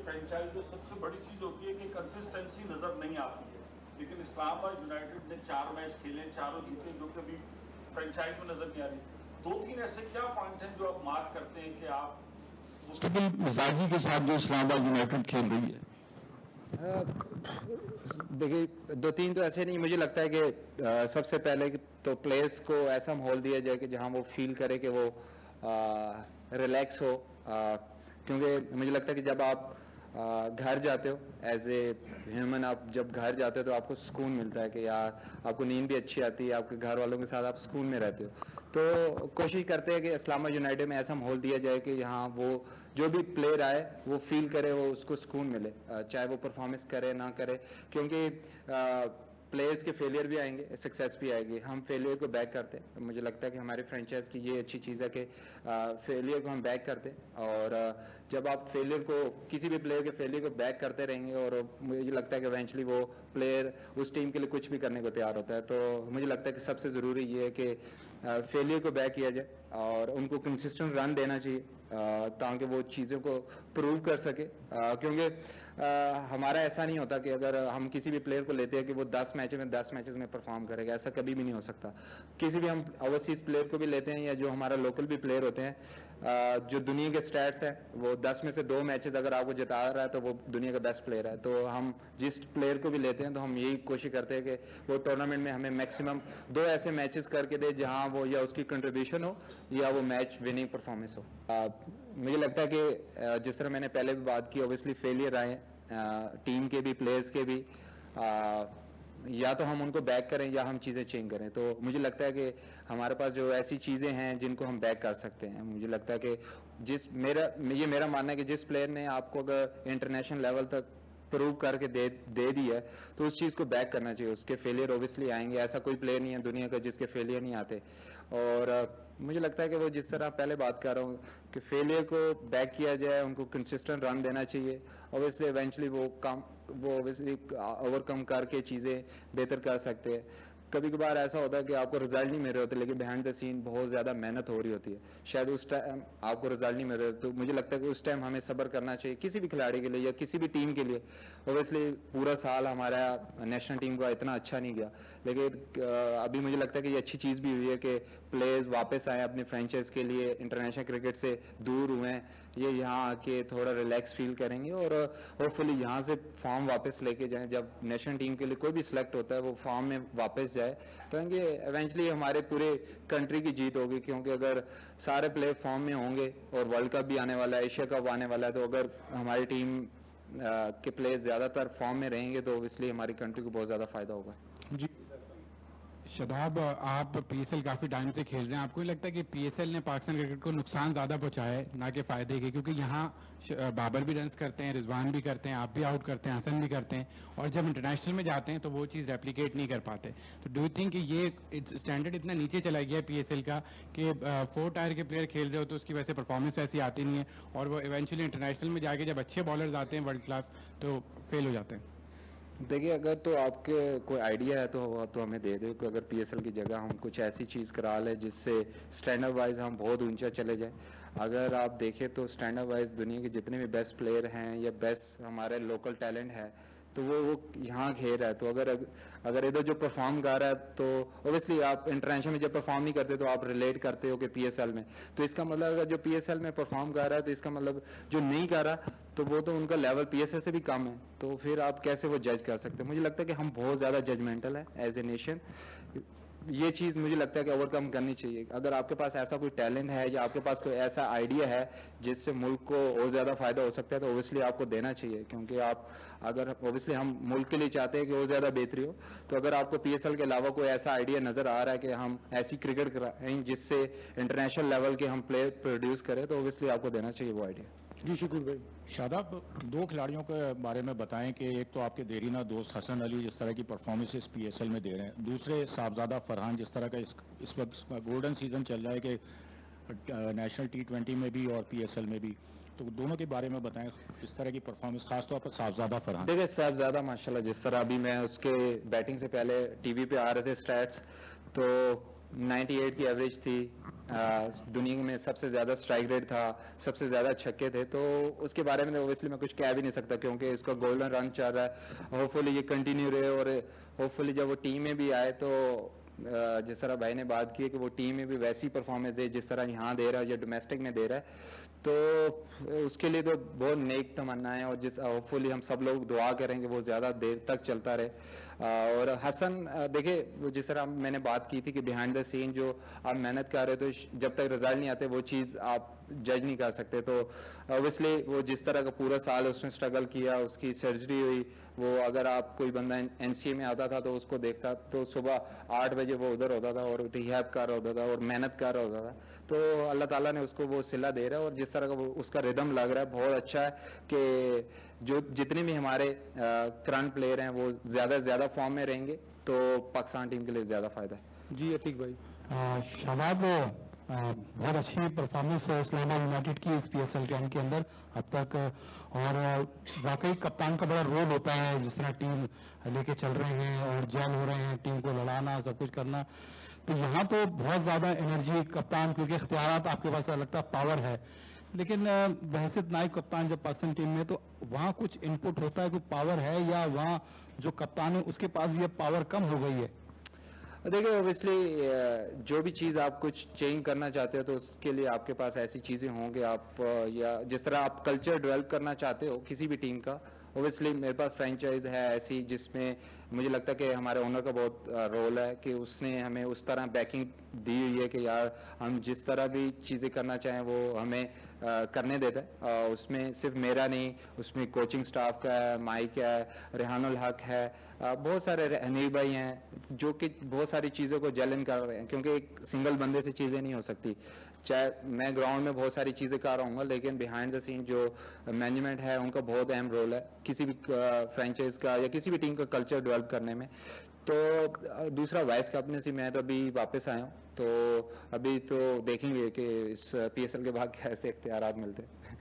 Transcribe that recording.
Franchise में सबसे बड़ी चीज होती है कि कंसिस्टेंसी नजर नहीं आती है, लेकिन इस्लामाबाद यूनाइटेड ने 4 मैच खेले, चारों जीते, जो कभी फ्रेंचाइज में नजर नहीं आ रही। 2-3 ऐसे क्या पॉइंट हैं जो आप मार्क करते हैं कि आप मुस्तकिल मिजाजी के साथ जो इस्लामाबाद यूनाइटेड खेल रही है? देखिए 2-3 तो ऐसे नहीं, मुझे लगता है कि सबसे पहले तो प्लेयर्स को ऐसा माहौल दिया जाए कि जहां वो फील करे कि वो रिलैक्स हो, क्योंकि मुझे लगता है कि जब आप घर जाते हो एज ए ह्यूमन, आप जब घर जाते हो तो आपको सुकून मिलता है कि यार आपको नींद भी अच्छी आती है, आपके घर वालों के साथ आप सुकून में रहते हो। तो कोशिश करते हैं कि इस्लामाबाद यूनाइटेड में ऐसा माहौल दिया जाए कि यहाँ वो जो भी प्लेयर आए वो फील करे, वो उसको सुकून मिले, चाहे वो परफॉर्मेंस करे ना करे, क्योंकि प्लेयर्स के फेलियर भी आएंगे, सक्सेस भी आएगी। हम फेलियर को बैक करते हैं, मुझे लगता है कि हमारे फ्रेंचाइज की ये अच्छी चीज़ है कि फेलियर को हम बैक करते हैं, और जब आप फेलियर को, किसी भी प्लेयर के फेलियर को बैक करते रहेंगे, और मुझे लगता है कि इवेंचुअली वो प्लेयर उस टीम के लिए कुछ भी करने को तैयार होता है। तो मुझे लगता है कि सबसे ज़रूरी ये है कि फेलियर को बैक किया जाए और उनको कंसिस्टेंट रन देना चाहिए, ताकि वो चीज़ों को प्रूव कर सके, क्योंकि हमारा ऐसा नहीं होता कि अगर हम किसी भी प्लेयर को लेते हैं कि वो 10 मैचेस में परफॉर्म करेगा, ऐसा कभी भी नहीं हो सकता। किसी भी हम ओवरसीज प्लेयर को भी लेते हैं या जो हमारा लोकल भी प्लेयर होते हैं, जो दुनिया के स्टैट्स हैं, वो 10 में से 2 मैचेस अगर आपको जिता रहा है तो वो दुनिया का बेस्ट प्लेयर है। तो हम जिस प्लेयर को भी लेते हैं तो हम यही कोशिश करते हैं कि वो टूर्नामेंट में हमें मैक्सिमम 2 ऐसे मैचेस करके दे जहां वो या उसकी कंट्रीब्यूशन हो या वो मैच विनिंग परफॉर्मेंस हो। मुझे लगता है कि जिस तरह मैंने पहले भी बात की, ओबियसली फेलियर आए टीम के भी, प्लेयर्स के भी, या तो हम उनको बैक करें या हम चीज़ें चेंज करें। तो मुझे लगता है कि हमारे पास जो ऐसी चीज़ें हैं जिनको हम बैक कर सकते हैं, मुझे लगता है कि मेरा मानना है कि जिस प्लेयर ने आपको अगर इंटरनेशनल लेवल तक प्रूव करके दे दी है तो उस चीज़ को बैक करना चाहिए। उसके फेलियर ओबियसली आएंगे, ऐसा कोई प्लेयर नहीं है दुनिया का जिसके फेलियर नहीं आते, और मुझे लगता है कि वो जिस तरह पहले बात कर रहा हूँ कि फेलियर को बैक किया जाए, उनको कंसिस्टेंट रन देना चाहिए, ऑब्वियसली इवेंचुअली वो ऑब्वियसली ओवरकम करके चीज़ें बेहतर कर सकते हैं। कभी कभार ऐसा होता है कि आपको रिजल्ट नहीं मिल रहे होते, लेकिन बिहाइंड द सीन बहुत ज़्यादा मेहनत हो रही होती है, शायद उस टाइम आपको रिजल्ट नहीं मिल रहे। तो मुझे लगता है कि उस टाइम हमें सब्र करना चाहिए, किसी भी खिलाड़ी के लिए या किसी भी टीम के लिए। ओबियसली पूरा साल हमारा नेशनल टीम का इतना अच्छा नहीं गया, लेकिन अभी मुझे लगता है कि ये अच्छी चीज़ भी हुई है कि प्लेयर्स वापस आए अपने फ्रेंचाइज के लिए, इंटरनेशनल क्रिकेट से दूर हुए हैं, ये यहाँ आके थोड़ा रिलैक्स फील करेंगे और होपफुली यहाँ से फॉर्म वापस लेके जाएं। जब नेशनल टीम के लिए कोई भी सिलेक्ट होता है वो फॉर्म में वापस जाए, तो ये इवेंचुअली हमारे पूरे कंट्री की जीत होगी, क्योंकि अगर सारे प्लेयर फॉर्म में होंगे और वर्ल्ड कप भी आने वाला है, एशिया कप आने वाला है, तो अगर हमारी टीम के प्लेयर ज़्यादातर फॉर्म में रहेंगे तो इसलिए हमारी कंट्री को बहुत ज़्यादा फायदा होगा। जी शदाब, आप पीएसएल काफ़ी टाइम से खेल रहे हैं, आपको नहीं लगता कि पीएसएल ने पाकिस्तान क्रिकेट को नुकसान ज़्यादा पहुंचाया है ना कि फ़ायदे के? क्योंकि यहाँ बाबर भी रन्स करते हैं, रिजवान भी करते हैं, आप भी आउट करते हैं, हसन भी करते हैं, और जब इंटरनेशनल में जाते हैं तो वो चीज़ रेप्लिकेट नहीं कर पाते। तो डू यू थिंक कि ये स्टैंडर्ड इतना नीचे चला गया है पीएसएल का कि 4 टायर के प्लेयर खेल रहे हो तो उसकी वैसे परफॉर्मेंस वैसी आती नहीं है, और वो इवेंचुअली इंटरनेशनल में जाके जब अच्छे बॉलर्स आते हैं वर्ल्ड क्लास तो फेल हो जाते हैं? देखिए, अगर तो आपके कोई आइडिया है तो हमें दे दो कि अगर पीएसएल की जगह हम कुछ ऐसी चीज़ करा लें जिससे स्टैंडर्ड वाइज हम बहुत ऊंचा चले जाएं। अगर आप देखें तो स्टैंडर्ड वाइज दुनिया के जितने भी बेस्ट प्लेयर हैं या बेस्ट हमारे लोकल टैलेंट है तो वो यहाँ खेल रहा है। तो अगर इधर जो परफॉर्म कर रहा है तो ओबियसली आप इंटरनेशनल में जब परफॉर्म नहीं करते तो आप रिलेट करते हो कि पीएसएल में, तो इसका मतलब अगर जो पीएसएल में परफॉर्म कर रहा है तो इसका मतलब जो नहीं कर रहा तो वो तो उनका लेवल पीएसएल से भी कम है, तो फिर आप कैसे वो जज कर सकते हैं? मुझे लगता है कि हम बहुत ज़्यादा जजमेंटल है एज ए नेशन। ये चीज़ मुझे लगता है कि ओवरकम करनी चाहिए। अगर आपके पास ऐसा कोई टैलेंट है या आपके पास कोई ऐसा आइडिया है जिससे मुल्क को और ज़्यादा फ़ायदा हो सकता है तो ओबियसली आपको देना चाहिए, क्योंकि आप अगर ओबियसली हम मुल्क के लिए चाहते हैं कि और ज़्यादा बेहतरी हो, तो अगर आपको पीएसएल के अलावा कोई ऐसा आइडिया नज़र आ रहा है कि हम ऐसी क्रिकेट कराएं जिससे इंटरनेशनल लेवल के हम प्लेयर प्रोड्यूस करें तो ओबियसली आपको देना चाहिए वो आइडिया। जी शुक्र भाई। शादाब, 2 खिलाड़ियों के बारे में बताएं कि एक तो आपके देरीना दोस्त हसन अली जिस तरह की परफॉर्मेंसेस पीएसएल में दे रहे हैं, दूसरे साहबजादा फरहान जिस तरह का इस वक्त गोल्डन सीजन चल रहा है कि नेशनल T20 में भी और पीएसएल में भी, तो दोनों के बारे में बताएं इस तरह की परफॉर्मेंस, खासतौर पर साहबजादा फरहान। देखिए साहबजादा माशाल्लाह, जिस तरह अभी मैं उसके बैटिंग से पहले टीवी पे आ रहे थे स्टैट्स, तो 98 की एवरेज थी, दुनिया में सबसे ज़्यादा स्ट्राइक रेट था, सबसे ज़्यादा छक्के थे, तो उसके बारे में ओबियसली मैं कुछ कह भी नहीं सकता क्योंकि इसका गोल्डन रन चल रहा है। होपफुली ये कंटिन्यू रहे और होपफुली जब वो टीम में भी आए तो जिस तरह भाई ने बात की है कि वो टीम में भी वैसी परफॉर्मेंस दे जिस तरह यहाँ दे रहा है या डोमेस्टिक में दे रहा है, तो उसके लिए तो बहुत नेक तमन्ना है और जिस होपफुली हम सब लोग दुआ करेंगे वो ज़्यादा देर तक चलता रहे। और हसन देखिए वो जिस तरह मैंने बात की थी कि बिहाइंड द सीन जो आप मेहनत कर रहे हो तो जब तक रिजल्ट नहीं आते वो चीज़ आप जज नहीं कर सकते। तो ऑब्वियसली वो जिस तरह का पूरा साल उसने स्ट्रगल किया, उसकी सर्जरी हुई, वो अगर आप कोई बंदा एनसीए में आता था तो उसको देखता तो सुबह 8 बजे वो उधर होता था और रिहैब कर रहा होता था और मेहनत कर रहा होता था। तो अल्लाह ताला ने उसको वो सिला दे रहा है और जिस तरह का वो उसका रिदम लग रहा है बहुत अच्छा है कि जो जितने भी हमारे करंट प्लेयर हैं वो ज़्यादा से ज़्यादा फॉर्म में रहेंगे तो पाकिस्तान टीम के लिए ज़्यादा फ़ायदा है। जी अतीक भाई। शाबाब बहुत अच्छी परफॉर्मेंस इस्लामाबाद यूनाइटेड की इस PSL रन के अंदर अब तक, और वाकई कप्तान का बड़ा रोल होता है जिस तरह टीम लेके चल रहे हैं और जैल हो रहे हैं, टीम को लड़ाना सब कुछ करना। तो यहाँ तो बहुत ज़्यादा एनर्जी कप्तान, क्योंकि इख्तियारात आपके पास लगता है पावर है, लेकिन बहसियत नायब कप्तान जब पाकिस्तान टीम में तो वहाँ कुछ इनपुट होता है, कोई पावर है या वहाँ जो कप्तान है उसके पास भी अब पावर कम हो गई है? देखिए ओबियसली जो भी चीज़ आप कुछ चेंज करना चाहते हो तो उसके लिए आपके पास ऐसी चीज़ें होंगी आप या जिस तरह आप कल्चर डेवलप करना चाहते हो किसी भी टीम का। ओबियसली मेरे पास फ्रेंचाइज है ऐसी जिसमें मुझे लगता है कि हमारे ओनर का बहुत रोल है कि उसने हमें उस तरह बैकिंग दी हुई है कि यार हम जिस तरह भी चीज़ें करना चाहें वो हमें करने देता है। उसमें सिर्फ मेरा नहीं, उसमें कोचिंग स्टाफ का है, माइक है, रेहानुल हक है, बहुत सारे हनीफ भाई हैं जो कि बहुत सारी चीज़ों को जलन कर रहे हैं क्योंकि एक सिंगल बंदे से चीज़ें नहीं हो सकती। चाहे मैं ग्राउंड में बहुत सारी चीज़ें कर रहा हूँ लेकिन बिहाइंड द सीन जो मैनेजमेंट है उनका बहुत अहम रोल है किसी भी फ्रेंचाइज का या किसी भी टीम का कल्चर डेवलप करने में। तो दूसरा वाइस कैप्टनसी मैं तो अभी वापस आया हूँ तो अभी तो देखेंगे कि इस PSL के बाद कैसे इख्तियारात मिलते हैं।